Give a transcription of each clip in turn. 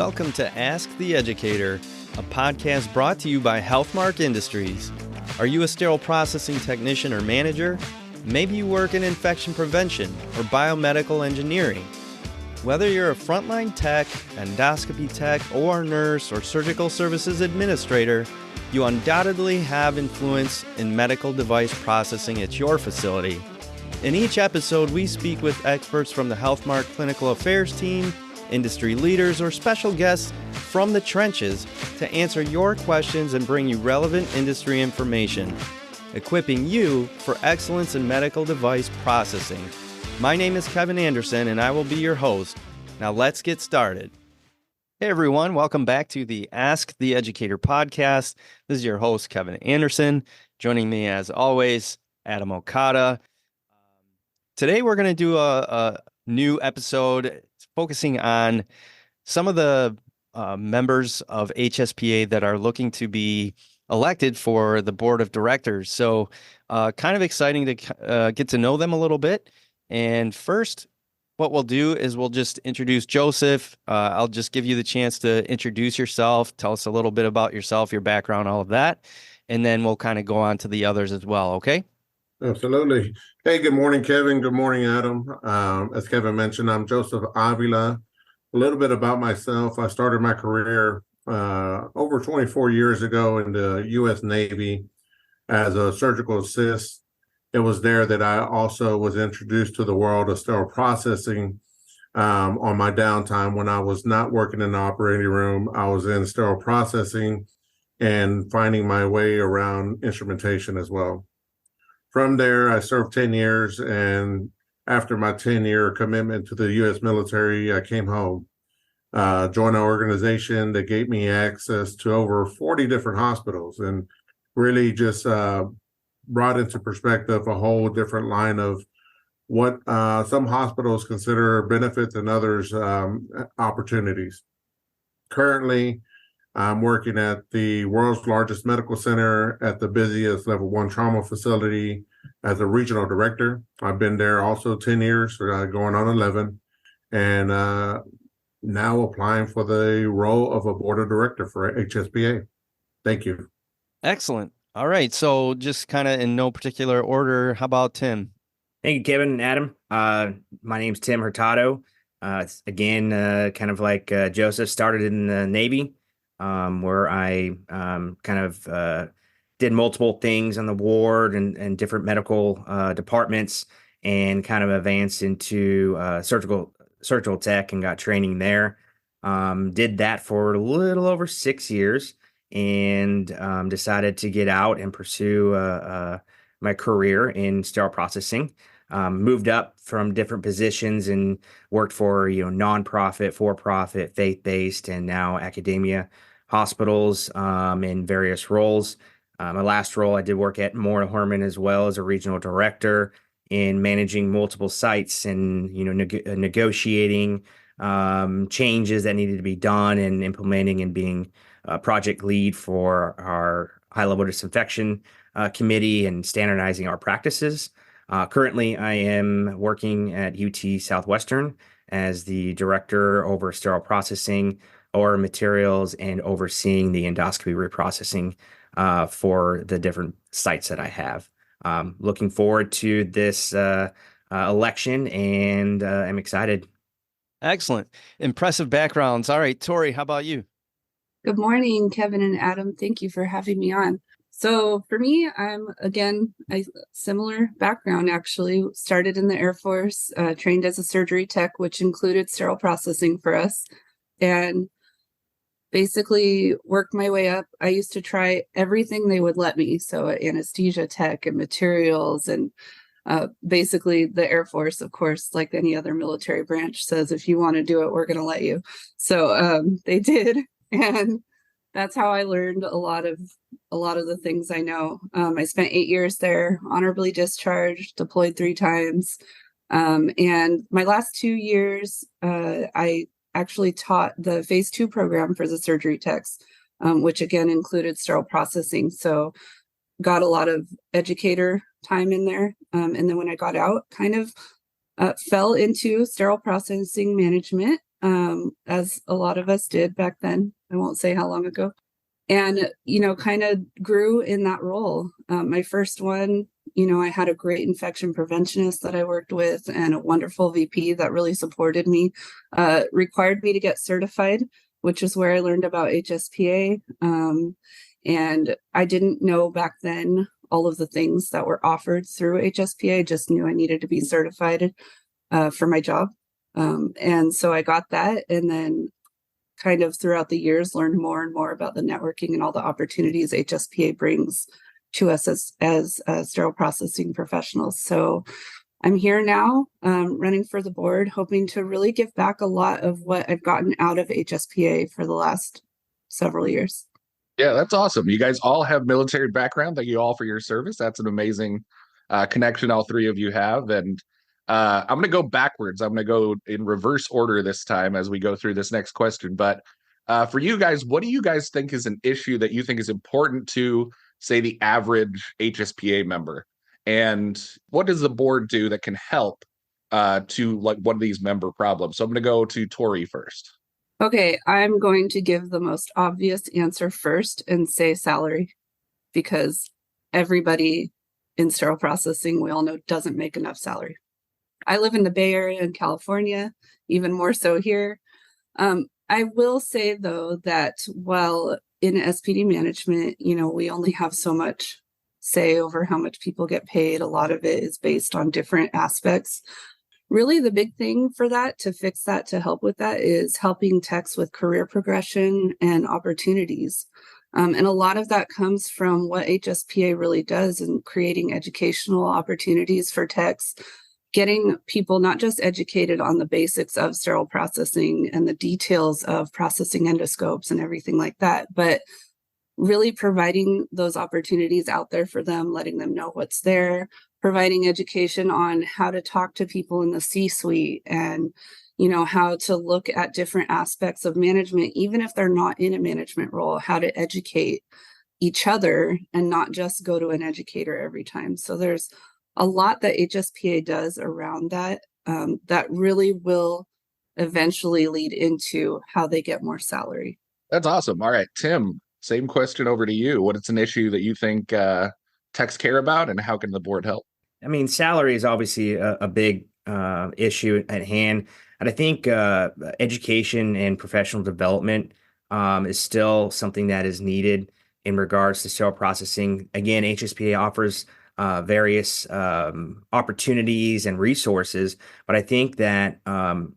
Welcome to Ask the Educator, a podcast brought to you by Healthmark Industries. Are you a sterile processing technician or manager? Maybe you work in infection prevention or biomedical engineering. Whether you're a frontline tech, endoscopy tech, OR nurse, or surgical services administrator, you undoubtedly have influence in medical device processing at your facility. In each episode, we speak with experts from the Healthmark Clinical Affairs team, industry leaders, or special guests from the trenches to answer your questions and bring you relevant industry information, equipping you for excellence in medical device processing. My name is Kevin Anderson, and I will be your host. Now let's get started. Hey everyone, welcome back to the Ask the Educator podcast. This is your host, Kevin Anderson. Joining me as always, Adam Okada. Today we're going to do a new episode focusing on some of the members of HSPA that are looking to be elected for the board of directors. So kind of exciting to get to know them a little bit. And first, what we'll do is we'll just introduce Joseph. I'll just give you the chance to introduce yourself, tell us a little bit about yourself, your background, all of that. And then we'll kind of go on to the others as well, okay? Absolutely. Hey, good morning, Kevin. Good morning, Adam. As Kevin mentioned, I'm Joseph Avila. A little bit about myself. I started my career over 24 years ago in the U.S. Navy as a surgical assist. It was there that I also was introduced to the world of sterile processing on my downtime. When I was not working in the operating room, I was in sterile processing and finding my way around instrumentation as well. From there, I served 10 years, and after my 10-year commitment to the U.S. military, I came home, joined an organization that gave me access to over 40 different hospitals, and really just brought into perspective a whole different line of what some hospitals consider benefits and others opportunities. Currently, I'm working at the world's largest medical center at the busiest level 1 trauma facility as a regional director. I've been there also 10 years, going on 11, and now applying for the role of a board of director for HSPA. Thank you. Excellent. All right. So just kind of in no particular order, how about Tim? Thank you, Kevin and Adam. My name's Tim Hurtado. Again, kind of like Joseph, started in the Navy, where I did multiple things on the ward and different medical departments, and kind of advanced into surgical tech and got training there. Did that for a little over 6 years, and decided to get out and pursue my career in sterile processing. Moved up from different positions and worked for nonprofit, for-profit, faith-based, and now academia hospitals in various roles. My last role, I did work at Moore Herman as well as a regional director in managing multiple sites and negotiating changes that needed to be done and implementing and being a project lead for our high-level disinfection committee and standardizing our practices. Currently, I am working at UT Southwestern as the director over sterile processing, OR materials, and overseeing the endoscopy reprocessing for the different sites that I have. Looking forward to this election, and I'm excited. Excellent. Impressive backgrounds. All right, Tori, how about you? Good morning, Kevin and Adam. Thank you for having me on. So for me, I'm, again, a similar background, actually. Started in the Air Force, trained as a surgery tech, which included sterile processing for us, and basically worked my way up. I used to try everything they would let me. So anesthesia tech and materials, and basically the Air Force, of course, like any other military branch, says, if you want to do it, we're going to let you. So they did. And that's how I learned a lot of the things I know. I spent 8 years there, honorably discharged, deployed 3 times. And my last 2 years, I actually taught the phase 2 program for the surgery techs, which again included sterile processing. So got a lot of educator time in there. And then when I got out, kind of fell into sterile processing management. as a lot of us did back then. I won't say how long ago. And, kind of grew in that role. My first one, I had a great infection preventionist that I worked with and a wonderful VP that really supported me, required me to get certified, which is where I learned about HSPA. And I didn't know back then all of the things that were offered through HSPA, just knew I needed to be certified for my job. And so I got that, and then kind of throughout the years learned more and more about the networking and all the opportunities HSPA brings to us as sterile processing professionals. So I'm here now, running for the board, hoping to really give back a lot of what I've gotten out of HSPA for the last several years. Yeah, that's awesome. You guys all have military background. Thank you all for your service. That's an amazing connection all three of you have. And I'm going to go backwards. I'm going to go in reverse order this time as we go through this next question. But for you guys, what do you guys think is an issue that you think is important to, say, the average HSPA member? And what does the board do that can help to like one of these member problems? So I'm going to go to Tori first. Okay, I'm going to give the most obvious answer first and say salary, because everybody in sterile processing, we all know, doesn't make enough salary. I live in the Bay Area in California, even more so here. I will say, though, that while in SPD management, we only have so much say over how much people get paid. A lot of it is based on different aspects. Really, the big thing for that, to fix that, to help with that, is helping techs with career progression and opportunities. And a lot of that comes from what HSPA really does in creating educational opportunities for techs, getting people not just educated on the basics of sterile processing and the details of processing endoscopes and everything like that, but really providing those opportunities out there for them, letting them know what's there, providing education on how to talk to people in the C-suite and, how to look at different aspects of management, even if they're not in a management role, how to educate each other and not just go to an educator every time. So there's a lot that HSPA does around that, that really will eventually lead into how they get more salary. That's awesome. All right, Tim, same question over to you. What is an issue that you think techs care about, and how can the board help? I mean, salary is obviously a big issue at hand. And I think education and professional development is still something that is needed in regards to sterile processing. Again, HSPA offers various opportunities and resources, but I think that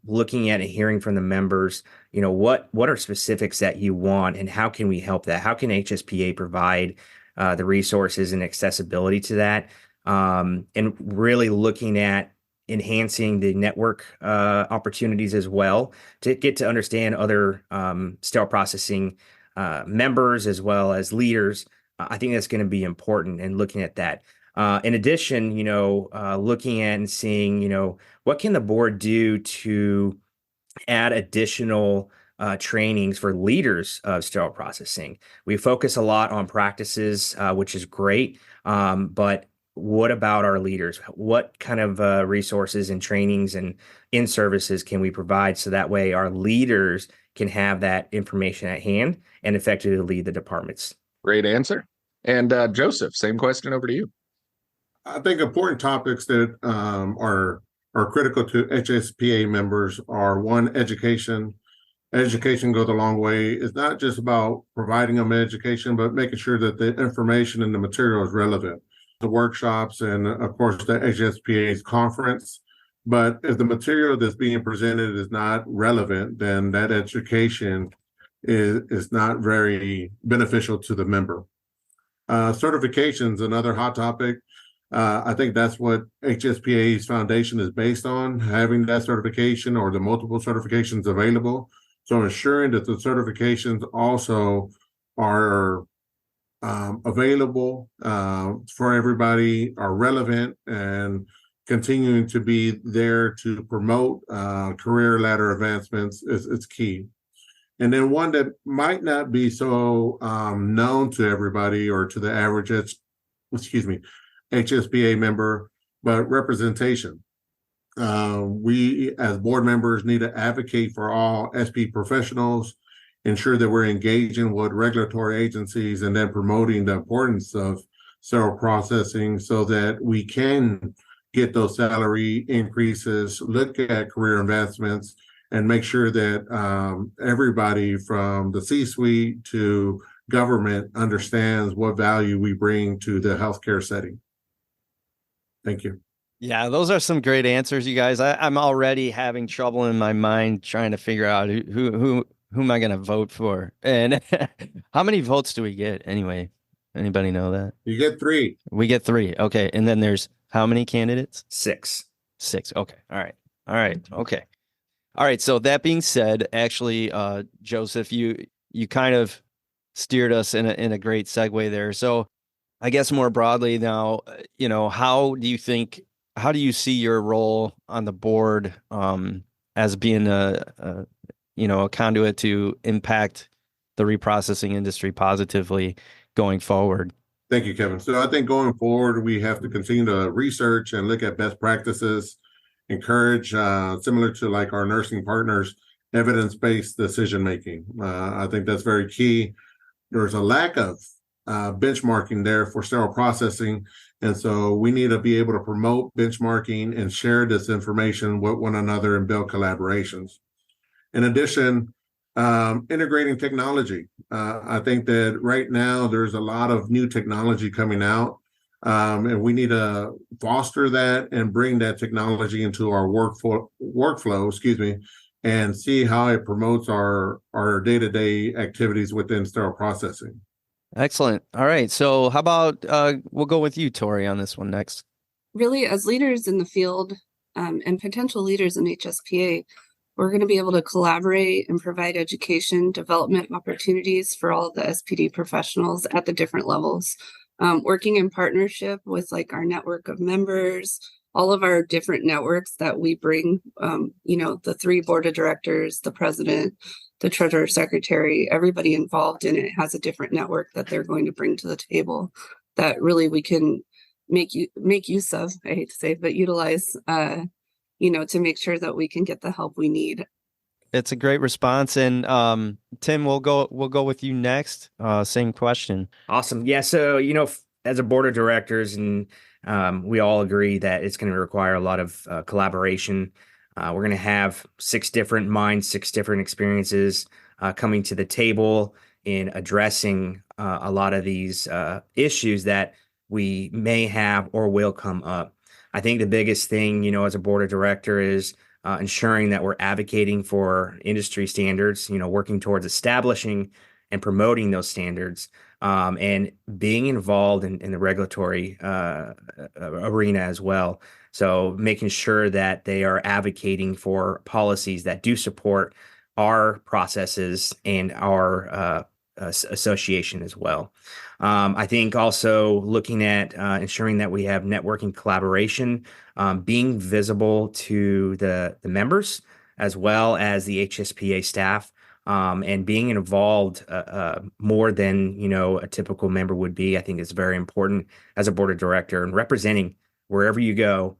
looking at and hearing from the members, what are specifics that you want and how can we help that? How can HSPA provide the resources and accessibility to that? And really looking at enhancing the network opportunities as well to get to understand other sterile processing members as well as leaders. I think that's going to be important, and looking at that. In addition, looking at and seeing, what can the board do to add additional trainings for leaders of sterile processing? We focus a lot on practices, which is great, but what about our leaders? What kind of resources and trainings and in-services can we provide so that way our leaders can have that information at hand and effectively lead the departments? Great answer. And Joseph, same question over to you. I think important topics that are critical to HSPA members are, one, education. Education goes a long way. It's not just about providing them education, but making sure that the information and the material is relevant. The workshops and, of course, the HSPA's conference. But if the material that's being presented is not relevant, then that education is not very beneficial to the member. Certifications, another hot topic. I think that's what HSPA's foundation is based on, having that certification or the multiple certifications available. So ensuring that the certifications also are available for everybody, are relevant, and continuing to be there to promote career ladder advancements is key. And then one that might not be so known to everybody or to the average HSPA member, but representation. We, as board members, need to advocate for all SP professionals, ensure that we're engaging with regulatory agencies, and then promoting the importance of sterile processing so that we can get those salary increases, look at career advancements, and make sure that everybody from the C-suite to government understands what value we bring to the healthcare setting. Thank you. Yeah, those are some great answers, you guys. I'm already having trouble in my mind trying to figure out who am I going to vote for, and how many votes do we get anyway? Anybody know that? You get 3. We get 3. Okay, and then there's how many candidates? 6. 6. Okay. All right. Okay. All right. So that being said, actually, Joseph, you kind of steered us in a great segue there. So I guess more broadly now, how do you see your role on the board as being a conduit to impact the reprocessing industry positively going forward? Thank you, Kevin. So I think going forward, we have to continue to research and look at best practices, encourage, similar to like our nursing partners, evidence-based decision-making. I think that's very key. There's a lack of benchmarking there for sterile processing. And so we need to be able to promote benchmarking and share this information with one another and build collaborations. In addition, integrating technology. I think that right now there's a lot of new technology coming out, and we need to foster that and bring that technology into our workflow, and see how it promotes our day-to-day activities within sterile processing. Excellent. All right. So how about we'll go with you, Tori, on this one next. Really, as leaders in the field and potential leaders in HSPA, we're going to be able to collaborate and provide education development opportunities for all the SPD professionals at the different levels, working in partnership with like our network of members, all of our different networks that we bring, the 3 board of directors, the president, the treasurer, secretary, everybody involved in it has a different network that they're going to bring to the table that really we can make use of, I hate to say, but utilize, to make sure that we can get the help we need. It's a great response. And Tim, we'll go with you next. Same question. Awesome. Yeah. So, as a board of directors, and we all agree that it's going to require a lot of collaboration. We're going to have 6 different minds, 6 different experiences coming to the table in addressing a lot of these issues that we may have or will come up. I think the biggest thing, as a board of director is ensuring that we're advocating for industry standards, working towards establishing and promoting those standards, and being involved in the regulatory arena as well. So making sure that they are advocating for policies that do support our processes and our association as well. I think also looking at ensuring that we have networking collaboration, being visible to the members as well as the HSPA staff, and being involved more than a typical member would be. I think is very important as a board of director, and representing wherever you go,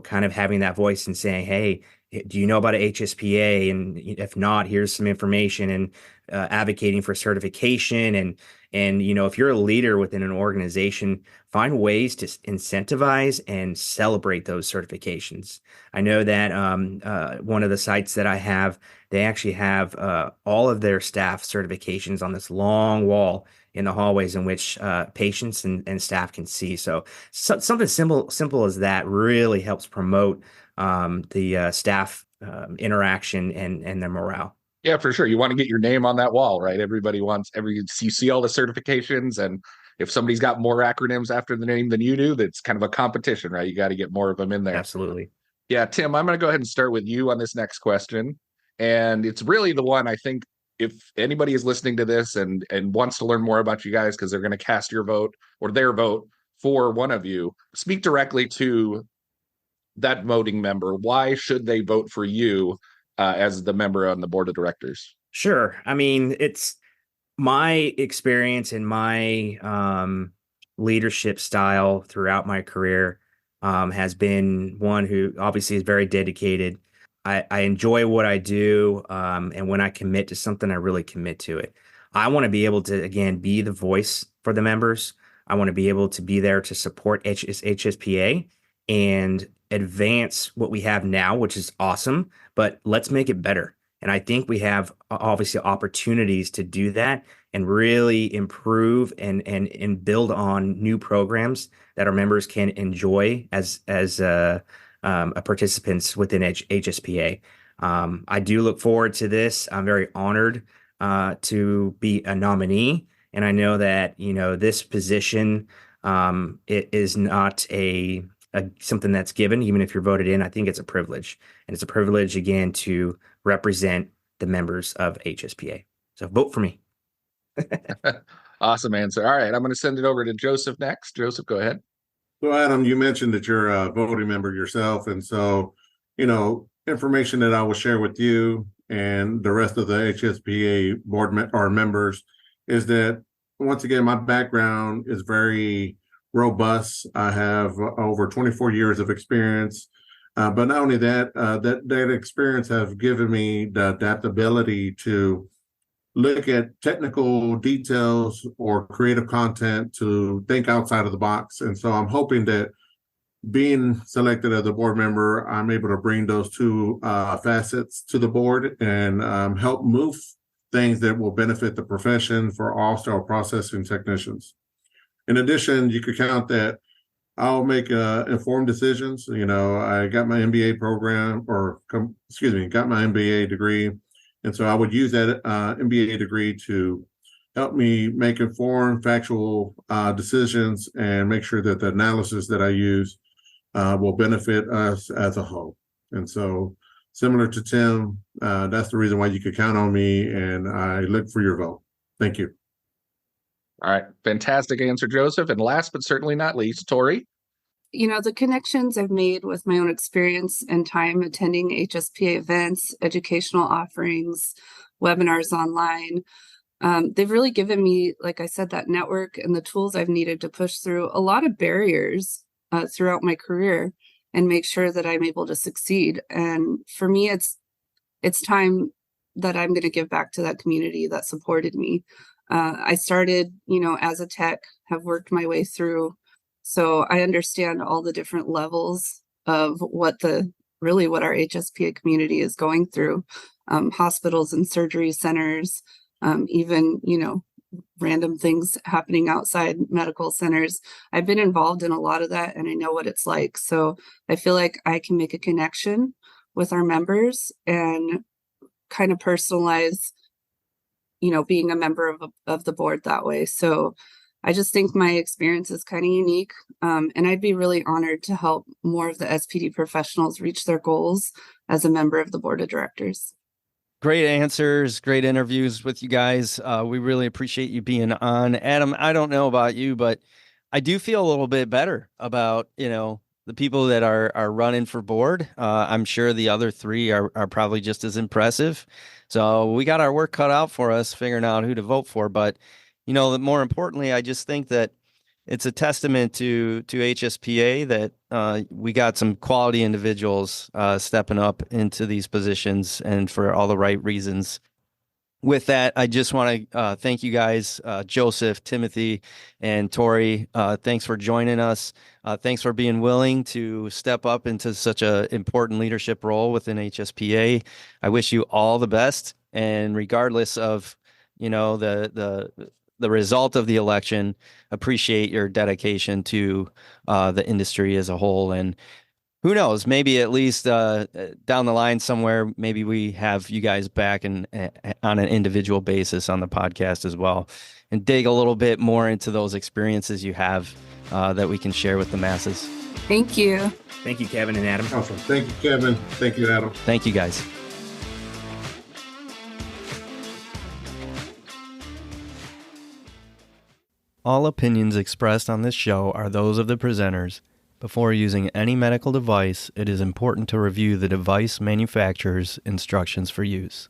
kind of having that voice and saying, hey, do you know about a HSPA? And if not, here's some information, and advocating for certification. And if you're a leader within an organization, find ways to incentivize and celebrate those certifications. I know that one of the sites that I have, they actually have all of their staff certifications on this long wall in the hallways in which patients and staff can see. So something simple as that really helps promote the staff interaction and their morale. Yeah, for sure. You want to get your name on that wall, right? Everybody wants you see all the certifications, and if somebody's got more acronyms after the name than you do, that's kind of a competition, right? You got to get more of them in there. Absolutely. Yeah, Tim, I'm going to go ahead and start with you on this next question. And it's really the one I think if anybody is listening to this and wants to learn more about you guys, because they're going to cast your vote or their vote for one of you, speak directly to that voting member. Why should they vote for you as the member on the board of directors? Sure. I mean, it's my experience and my leadership style throughout my career has been one who obviously is very dedicated. I enjoy what I do, and when I commit to something, I really commit to it. I want to be able to, again, be the voice for the members. I want to be able to be there to support HSPA and advance what we have now, which is awesome, but let's make it better. And I think we have obviously opportunities to do that and really improve and build on new programs that our members can enjoy as participants within HSPA. I do look forward to this. I'm very honored to be a nominee, and I know that this position it is not a something that's given, even if you're voted in. I think it's a privilege, and it's a privilege again to represent the members of HSPA. So vote for me. Awesome answer. All right, I'm going to send it over to Joseph next. Joseph, go ahead. So, Adam, you mentioned that you're a voting member yourself. And so, information that I will share with you and the rest of the HSPA board members is that, once again, my background is very robust. I have over 24 years of experience. But not only that, that experience have given me the adaptability to look at technical details or creative content, to think outside of the box. And so I'm hoping that being selected as a board member, I'm able to bring those two facets to the board and help move things that will benefit the profession for all sterile processing technicians. In addition, you could count that I'll make informed decisions. I got my MBA program, got my MBA degree. And so I would use that MBA degree to help me make informed, factual decisions and make sure that the analysis that I use will benefit us as a whole. And so, similar to Tim, that's the reason why you could count on me, and I look for your vote. Thank you. All right. Fantastic answer, Joseph. And last but certainly not least, Tori. The connections I've made with my own experience and time attending HSPA events, educational offerings, webinars online, they've really given me, like I said, that network and the tools I've needed to push through a lot of barriers throughout my career and make sure that I'm able to succeed. And for me, it's time that I'm going to give back to that community that supported me. I started, as a tech, have worked my way through. So I understand all the different levels of what our HSPA community is going through, hospitals and surgery centers, even, random things happening outside medical centers. I've been involved in a lot of that, and I know what it's like. So I feel like I can make a connection with our members and kind of personalize, being a member of the board that way. So I just think my experience is kind of unique, and I'd be really honored to help more of the SPD professionals reach their goals as a member of the board of directors. Great answers, great interviews with you guys. We really appreciate you being on. Adam, I don't know about you, but I do feel a little bit better about, the people that are running for board. I'm sure the other three are probably just as impressive. So we got our work cut out for us figuring out who to vote for. But, more importantly, I just think that it's a testament to HSPA that we got some quality individuals stepping up into these positions and for all the right reasons. With that, I just want to thank you guys, Joseph, Timothy, and Tori. Thanks for joining us. Thanks for being willing to step up into such an important leadership role within HSPA. I wish you all the best. And regardless of, the result of the election, appreciate your dedication to the industry as a whole. And who knows, maybe at least down the line somewhere, maybe we have you guys back and on an individual basis on the podcast as well, and dig a little bit more into those experiences you have that we can share with the masses. Thank you. Thank you, Kevin and Adam. Awesome. Thank you, Kevin. Thank you, Adam. Thank you, guys. All opinions expressed on this show are those of the presenters. Before using any medical device, it is important to review the device manufacturer's instructions for use.